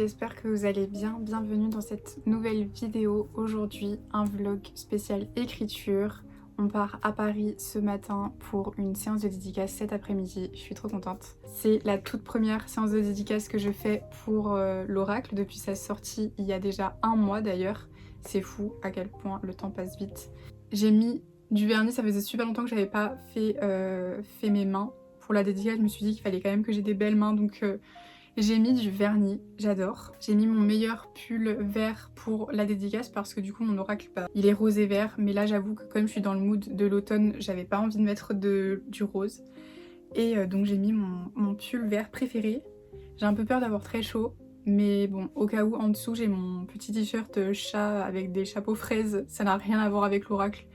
j'espère que vous allez bien. Bienvenue dans cette nouvelle vidéo. Aujourd'hui, un vlog spécial écriture. On part à Paris ce matin pour une séance de dédicace cet après-midi. Je suis trop contente. C'est la toute première séance de dédicace que je fais pour l'Oracle depuis sa sortie il y a déjà un mois d'ailleurs. C'est fou à quel point le temps passe vite. J'ai mis du vernis, ça faisait super longtemps que j'avais pas fait mes mains. Pour la dédicace, je me suis dit qu'il fallait quand même que j'ai des belles mains, donc j'ai mis du vernis, j'adore. J'ai mis mon meilleur pull vert pour la dédicace parce que du coup mon oracle, il est rose et vert. Mais là j'avoue que comme je suis dans le mood de l'automne, j'avais pas envie de mettre du rose. Et donc j'ai mis mon pull vert préféré. J'ai un peu peur d'avoir très chaud. Mais bon, au cas où, en dessous j'ai mon petit t-shirt chat avec des chapeaux fraises. Ça n'a rien à voir avec l'oracle.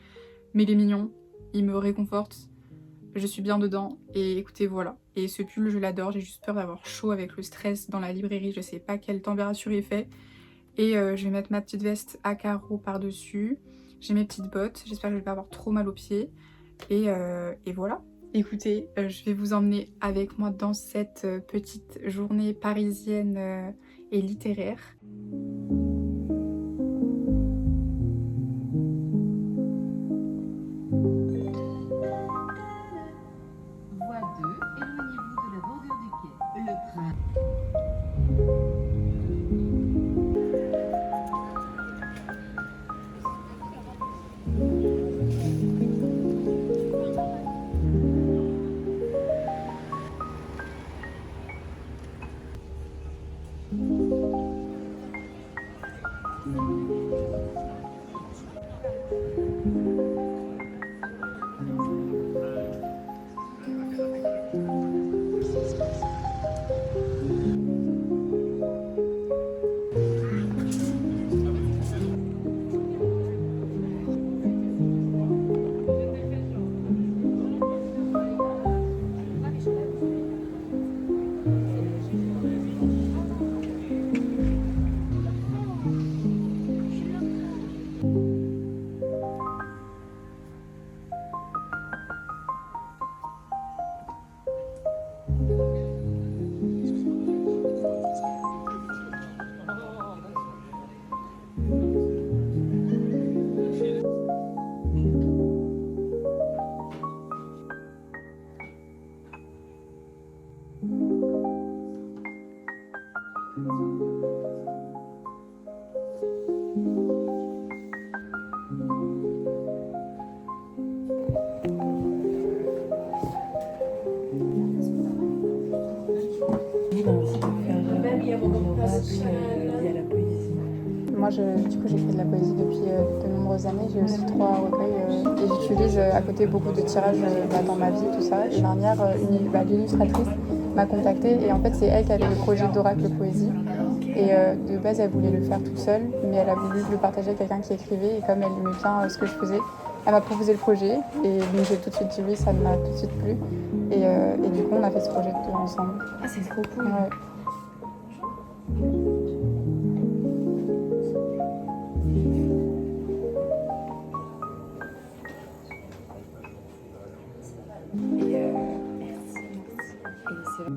Mais il est mignon, il me réconforte. Je suis bien dedans et écoutez voilà. Et ce pull je l'adore, j'ai juste peur d'avoir chaud avec le stress dans la librairie, je sais pas quelle température il fait. Et je vais mettre ma petite veste à carreaux par dessus, j'ai mes petites bottes, j'espère que je vais pas avoir trop mal aux pieds. Et voilà. Écoutez, je vais vous emmener avec moi dans cette petite journée parisienne et littéraire. Voie 2, éloignez-vous de la bordure du quai. Le train. Lié à la poésie. Moi, du coup, j'écris de la poésie depuis de nombreuses années. J'ai aussi 3 recueils et j'utilise à côté beaucoup de tirages dans ma vie, tout ça. Et l'année dernière, l'illustratrice m'a contactée et en fait, c'est elle qui avait le projet d'Oracle Poésie. Et de base, elle voulait le faire toute seule, mais elle a voulu le partager avec quelqu'un qui écrivait. Et comme elle aimait bien ce que je faisais, elle m'a proposé le projet. Et donc, j'ai tout de suite dit oui, ça m'a tout de suite plu. Et du coup, on a fait ce projet ensemble. Ah, c'est trop cool. Ouais. Merci. Et c'est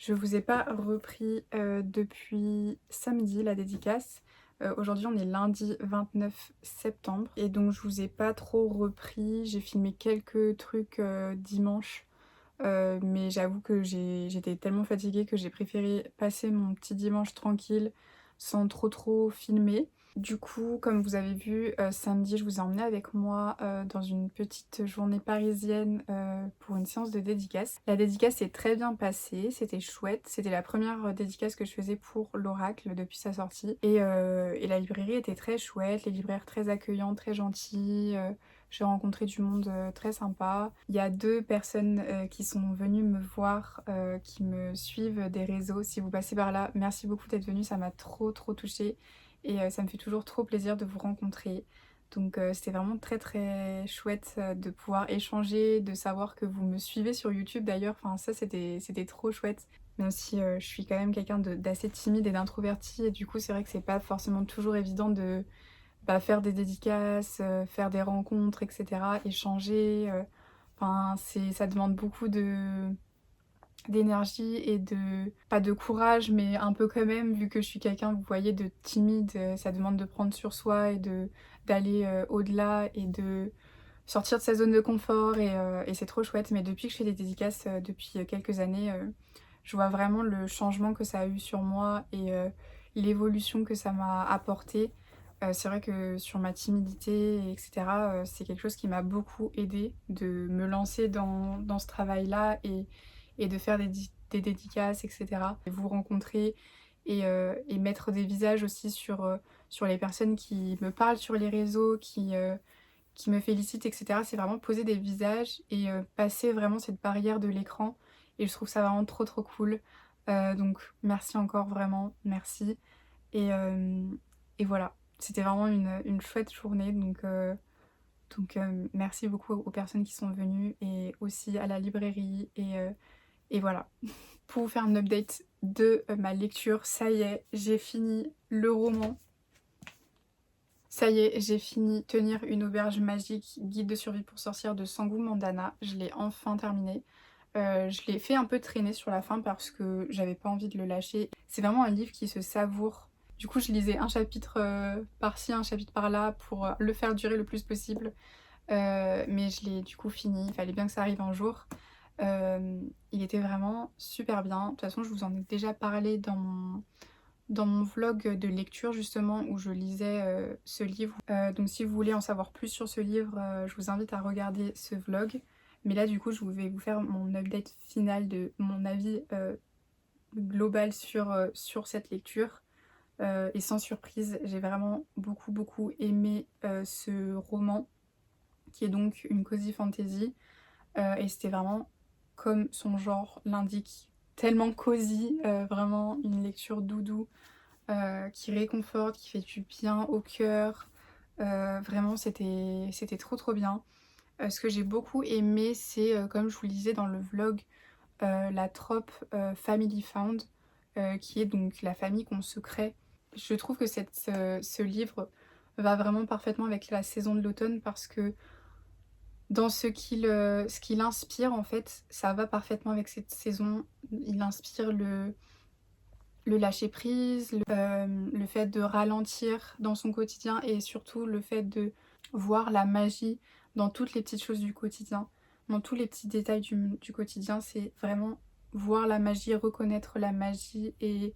Je vous ai pas repris depuis samedi la dédicace. Aujourd'hui on est lundi 29 septembre et donc je vous ai pas trop repris. J'ai filmé quelques trucs dimanche, mais j'avoue que j'étais tellement fatiguée que j'ai préféré passer mon petit dimanche tranquille sans trop filmer. Du coup, comme vous avez vu, samedi, je vous ai emmené avec moi dans une petite journée parisienne pour une séance de dédicace. La dédicace s'est très bien passée, c'était chouette. C'était la première dédicace que je faisais pour l'Oracle depuis sa sortie. Et la librairie était très chouette, les libraires très accueillants, très gentils. J'ai rencontré du monde très sympa. Il y a 2 personnes qui sont venues me voir, qui me suivent des réseaux. Si vous passez par là, merci beaucoup d'être venus, ça m'a trop touchée. Et ça me fait toujours trop plaisir de vous rencontrer. Donc c'était vraiment très chouette de pouvoir échanger, de savoir que vous me suivez sur YouTube d'ailleurs. Enfin ça c'était trop chouette. Même si je suis quand même quelqu'un d'assez timide et d'introverti. Et du coup c'est vrai que c'est pas forcément toujours évident de faire des dédicaces, faire des rencontres, etc. Échanger. Enfin ça demande beaucoup d'énergie et pas de courage, mais un peu quand même, vu que je suis quelqu'un, vous voyez, de timide. Ça demande de prendre sur soi et d'aller au-delà et de sortir de sa zone de confort et c'est trop chouette. Mais depuis que je fais des dédicaces depuis quelques années, je vois vraiment le changement que ça a eu sur moi et l'évolution que ça m'a apporté. C'est vrai que sur ma timidité, etc., c'est quelque chose qui m'a beaucoup aidée de me lancer dans ce travail-là et de faire des dédicaces, etc. Et vous rencontrer et mettre des visages aussi sur les personnes qui me parlent sur les réseaux, qui me félicitent, etc. C'est vraiment poser des visages et passer vraiment cette barrière de l'écran. Et je trouve ça vraiment trop cool. Donc merci encore, vraiment, merci. Et, euh, et voilà, c'était vraiment une chouette journée. Donc merci beaucoup aux personnes qui sont venues et aussi à la librairie. Et voilà. Pour vous faire un update de ma lecture, ça y est, j'ai fini le roman. Ça y est, j'ai fini Tenir une auberge magique, guide de survie pour sorcières de Sangu Mandana. Je l'ai enfin terminé. Je l'ai fait un peu traîner sur la fin parce que j'avais pas envie de le lâcher. C'est vraiment un livre qui se savoure. Du coup, je lisais un chapitre par-ci, un chapitre par-là pour le faire durer le plus possible. Mais je l'ai du coup fini. Il fallait bien que ça arrive un jour. Il était vraiment super bien. De toute façon, je vous en ai déjà parlé dans mon vlog de lecture justement où je lisais ce livre. Donc si vous voulez en savoir plus sur ce livre, je vous invite à regarder ce vlog. Mais là du coup je vais vous faire mon update final de mon avis global sur cette lecture. Et sans surprise, j'ai vraiment beaucoup aimé ce roman qui est donc une cozy fantasy. Et c'était vraiment comme son genre l'indique. Tellement cosy, vraiment une lecture doudou. Qui réconforte, qui fait du bien au cœur. Vraiment, c'était trop bien. Ce que j'ai beaucoup aimé, c'est, comme je vous le disais dans le vlog, la trope Family Found, qui est donc la famille qu'on se crée. Je trouve que ce livre va vraiment parfaitement avec la saison de l'automne parce que dans ce qu'il inspire, en fait, ça va parfaitement avec cette saison. Il inspire le lâcher prise, le fait de ralentir dans son quotidien et surtout le fait de voir la magie dans toutes les petites choses du quotidien, dans tous les petits détails du quotidien. C'est vraiment voir la magie, reconnaître la magie et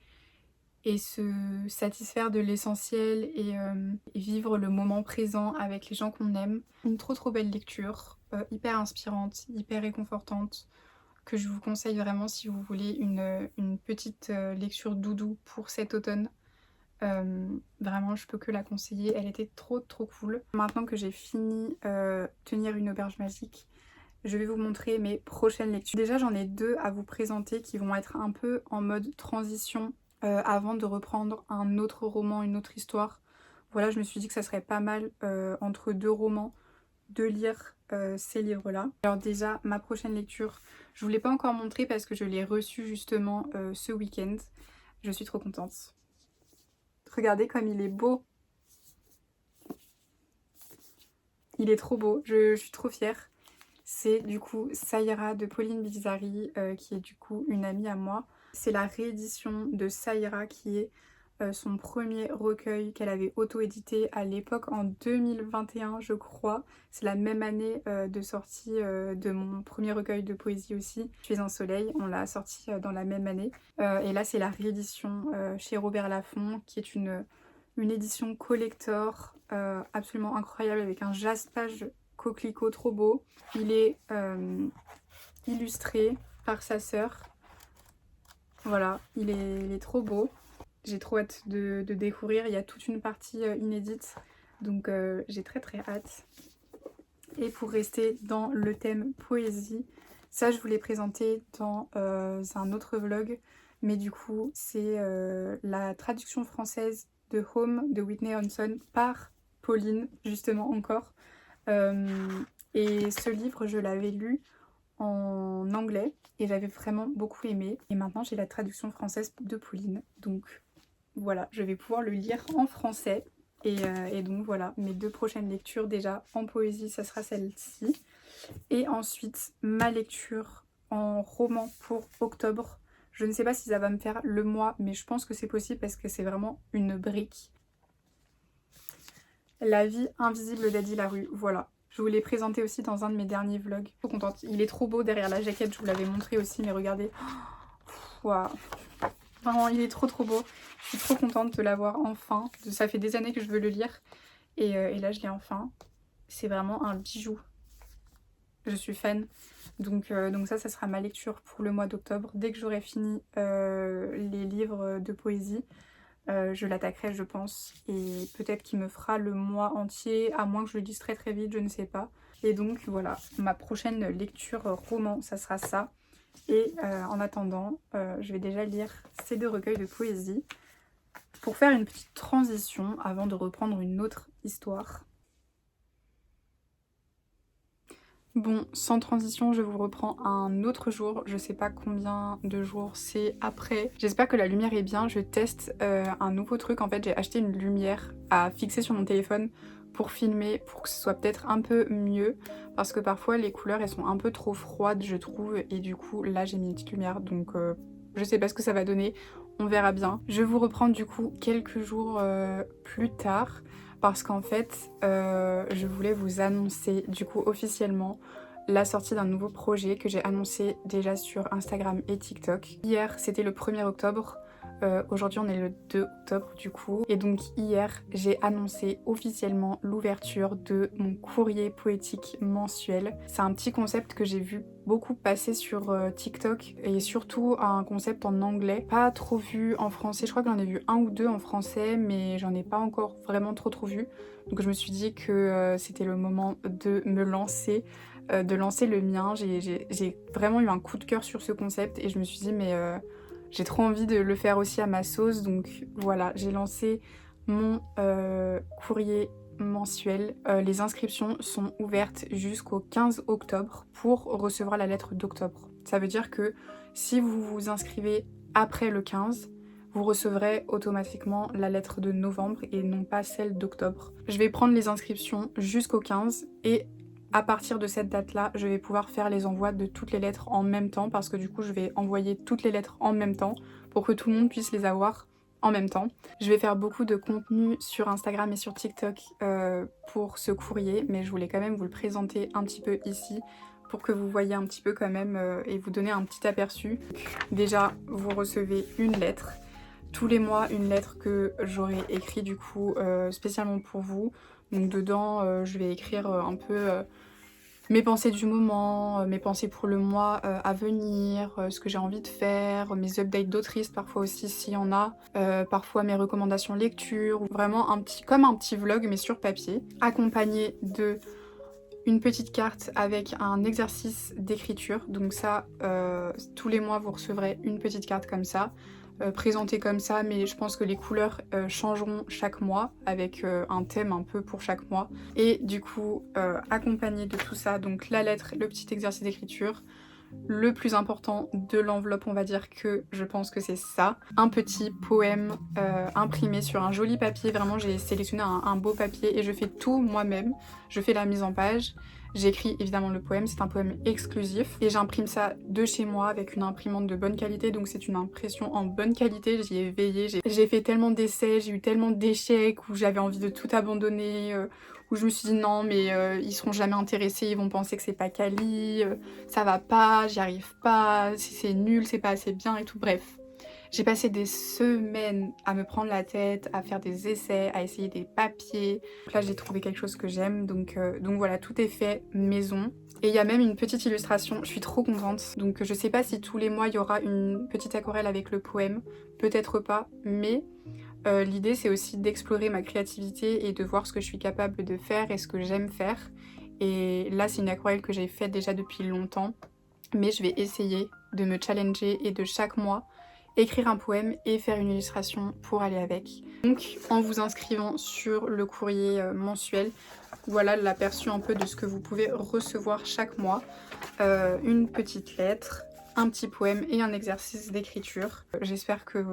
se satisfaire de l'essentiel et vivre le moment présent avec les gens qu'on aime. Une trop belle lecture, hyper inspirante, hyper réconfortante, que je vous conseille vraiment si vous voulez une petite lecture doudou pour cet automne. Vraiment, je peux que la conseiller. Elle était trop cool. Maintenant que j'ai fini Tenir une auberge magique, je vais vous montrer mes prochaines lectures. Déjà, j'en ai 2 à vous présenter qui vont être un peu en mode transition avant de reprendre un autre roman, une autre histoire. Voilà, je me suis dit que ça serait pas mal entre 2 romans de lire ces livres-là. Alors déjà, ma prochaine lecture, je ne vous l'ai pas encore montré parce que je l'ai reçue justement ce week-end. Je suis trop contente. Regardez comme il est beau. Il est trop beau, je suis trop fière. C'est du coup Saïra de Pauline Bizarri, qui est du coup une amie à moi. C'est la réédition de Saïra qui est son premier recueil qu'elle avait auto-édité à l'époque en 2021 je crois. C'est la même année de sortie de mon premier recueil de poésie aussi. Je suis un soleil, on l'a sorti dans la même année. Et là c'est la réédition chez Robert Laffont qui est une édition collector absolument incroyable avec un jaspage coquelicot trop beau. Il est illustré par sa sœur. Voilà, il est trop beau. J'ai trop hâte de découvrir. Il y a toute une partie inédite, donc j'ai très hâte. Et pour rester dans le thème poésie, ça je vous l'ai présenté dans un autre vlog, mais du coup c'est la traduction française de Home de Whitney Houston par Pauline, justement encore. Et ce livre je l'avais lu en anglais et j'avais vraiment beaucoup aimé. Et maintenant j'ai la traduction française de Pauline, donc voilà, je vais pouvoir le lire en français. Et donc voilà, mes 2 prochaines lectures déjà en poésie, ça sera celle-ci. Et ensuite, ma lecture en roman pour octobre. Je ne sais pas si ça va me faire le mois, mais je pense que c'est possible parce que c'est vraiment une brique. La vie invisible d'Adi Larue, voilà. Je vous l'ai présenté aussi dans un de mes derniers vlogs. Trop contente, il est trop beau derrière la jaquette, je vous l'avais montré aussi, mais regardez. Waouh. Vraiment, il est trop beau. Je suis trop contente de l'avoir enfin. Ça fait des années que je veux le lire. Et là, je l'ai enfin. C'est vraiment un bijou. Je suis fan. Donc ça sera ma lecture pour le mois d'octobre. Dès que j'aurai fini les livres de poésie, je l'attaquerai, je pense. Et peut-être qu'il me fera le mois entier, à moins que je le lise très vite, je ne sais pas. Et donc voilà, ma prochaine lecture roman, ça sera ça. Et en attendant, je vais déjà lire ces 2 recueils de poésie pour faire une petite transition avant de reprendre une autre histoire. Bon, sans transition, je vous reprends un autre jour. Je sais pas combien de jours c'est après. J'espère que la lumière est bien. Je teste un nouveau truc. En fait, j'ai acheté une lumière à fixer sur mon téléphone pour filmer, pour que ce soit peut-être un peu mieux. Parce que parfois, les couleurs, elles sont un peu trop froides, je trouve. Et du coup, là, j'ai mis une petite lumière. Donc, je sais pas ce que ça va donner. On verra bien. Je vais vous reprendre du coup quelques jours plus tard. Parce qu'en fait, je voulais vous annoncer du coup officiellement la sortie d'un nouveau projet que j'ai annoncé déjà sur Instagram et TikTok. Hier, c'était le 1er octobre. Aujourd'hui, on est le 2 octobre du coup. Et donc hier, j'ai annoncé officiellement l'ouverture de mon courrier poétique mensuel. C'est un petit concept que j'ai vu beaucoup passer sur TikTok et surtout un concept en anglais. Pas trop vu en français, je crois que j'en ai vu 1 ou 2 en français, mais j'en ai pas encore vraiment trop vu. Donc je me suis dit que c'était le moment de me lancer, de lancer le mien. J'ai vraiment eu un coup de cœur sur ce concept et je me suis dit mais j'ai trop envie de le faire aussi à ma sauce. Donc voilà, j'ai lancé mon courrier mensuel. Les inscriptions sont ouvertes jusqu'au 15 octobre pour recevoir la lettre d'octobre. Ça veut dire que si vous vous inscrivez après le 15, vous recevrez automatiquement la lettre de novembre et non pas celle d'octobre. Je vais prendre les inscriptions jusqu'au 15 et à partir de cette date-là, je vais pouvoir faire les envois de toutes les lettres en même temps parce que du coup, je vais envoyer toutes les lettres en même temps pour que tout le monde puisse les avoir en même temps. Je vais faire beaucoup de contenu sur Instagram et sur TikTok pour ce courrier, mais je voulais quand même vous le présenter un petit peu ici pour que vous voyez un petit peu quand même et vous donner un petit aperçu. Déjà, vous recevez une lettre. Tous les mois, une lettre que j'aurai écrite du coup spécialement pour vous. Donc dedans, je vais écrire un peu mes pensées du moment, mes pensées pour le mois à venir, ce que j'ai envie de faire, mes updates d'autrice parfois aussi s'il y en a, parfois mes recommandations lecture, vraiment comme un petit vlog mais sur papier, accompagné de une petite carte avec un exercice d'écriture. Donc ça, tous les mois vous recevrez une petite carte comme ça. Présentée comme ça, mais je pense que les couleurs changeront chaque mois avec un thème un peu pour chaque mois. Et du coup, accompagné de tout ça, donc la lettre, le petit exercice d'écriture, le plus important de l'enveloppe, on va dire que je pense que c'est ça. Un petit poème imprimé sur un joli papier, vraiment j'ai sélectionné un beau papier et je fais tout moi-même. Je fais la mise en page, j'écris évidemment le poème, c'est un poème exclusif et j'imprime ça de chez moi avec une imprimante de bonne qualité, donc c'est une impression en bonne qualité, j'y ai veillé, j'ai fait tellement d'essais, j'ai eu tellement d'échecs où j'avais envie de tout abandonner, où je me suis dit non mais ils seront jamais intéressés, ils vont penser que c'est pas quali, ça va pas, j'y arrive pas, c'est nul, c'est pas assez bien et tout, bref. J'ai passé des semaines à me prendre la tête, à faire des essais, à essayer des papiers. Donc là j'ai trouvé quelque chose que j'aime, donc voilà, tout est fait maison. Et il y a même une petite illustration, je suis trop contente. Donc je sais pas si tous les mois il y aura une petite aquarelle avec le poème, peut-être pas, mais l'idée c'est aussi d'explorer ma créativité et de voir ce que je suis capable de faire et ce que j'aime faire. Et là c'est une aquarelle que j'ai faite déjà depuis longtemps, mais je vais essayer de me challenger et de chaque mois écrire un poème et faire une illustration pour aller avec. Donc en vous inscrivant sur le courrier mensuel, voilà l'aperçu un peu de ce que vous pouvez recevoir chaque mois. Une petite lettre, un petit poème et un exercice d'écriture. J'espère que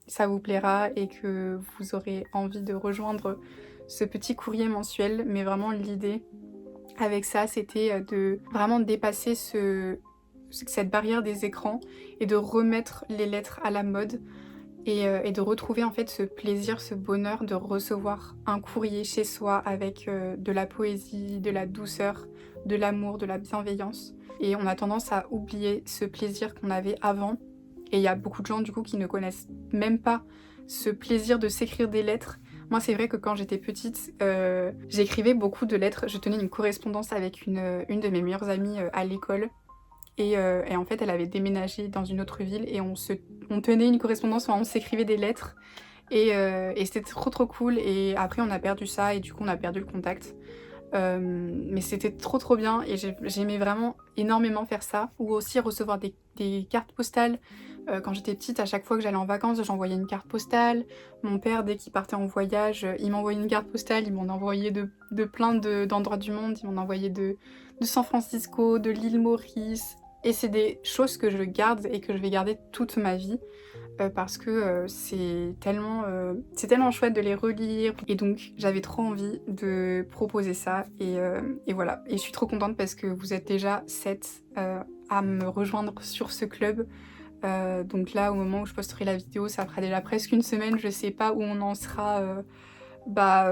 ça vous plaira et que vous aurez envie de rejoindre ce petit courrier mensuel. Mais vraiment l'idée avec ça, c'était de vraiment dépasser cette barrière des écrans et de remettre les lettres à la mode et de retrouver en fait ce plaisir, ce bonheur de recevoir un courrier chez soi avec de la poésie, de la douceur, de l'amour, de la bienveillance. Et on a tendance à oublier ce plaisir qu'on avait avant. Et il y a beaucoup de gens du coup qui ne connaissent même pas ce plaisir de s'écrire des lettres. Moi c'est vrai que quand j'étais petite, j'écrivais beaucoup de lettres. Je tenais une correspondance avec une de mes meilleures amies à l'école. Et en fait, elle avait déménagé dans une autre ville et on tenait une correspondance, enfin, on s'écrivait des lettres et c'était trop cool. Et après, on a perdu ça et du coup, on a perdu le contact. Mais c'était trop bien et j'aimais vraiment énormément faire ça. Ou aussi recevoir des cartes postales. Quand j'étais petite, à chaque fois que j'allais en vacances, j'envoyais une carte postale. Mon père, dès qu'il partait en voyage, il m'envoyait une carte postale. Il m'en envoyait de plein d'endroits du monde. Il m'en envoyait de San Francisco, de l'île Maurice. Et c'est des choses que je garde et que je vais garder toute ma vie parce que c'est tellement chouette de les relire. Et donc j'avais trop envie de proposer ça et voilà. Et je suis trop contente parce que vous êtes déjà 7 à me rejoindre sur ce club. Donc là, au moment où je posterai la vidéo, ça fera déjà presque une semaine. Je sais pas où on en sera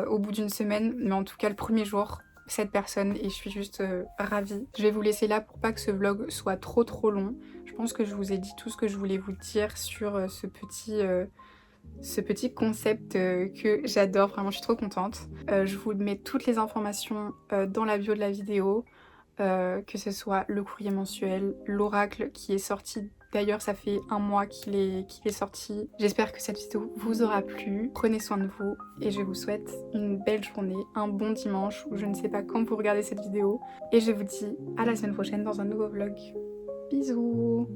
au bout d'une semaine, mais en tout cas le premier jour. 7 personnes et je suis juste ravie. Je vais vous laisser là pour pas que ce vlog soit trop long. Je pense que je vous ai dit tout ce que je voulais vous dire sur ce petit concept que j'adore. Vraiment, je suis trop contente. Je vous mets toutes les informations dans la bio de la vidéo, que ce soit le courrier mensuel, l'oracle qui est sorti. D'ailleurs, ça fait un mois qu'il est sorti. J'espère que cette vidéo vous aura plu. Prenez soin de vous et je vous souhaite une belle journée, un bon dimanche ou je ne sais pas quand vous regardez cette vidéo. Et je vous dis à la semaine prochaine dans un nouveau vlog. Bisous!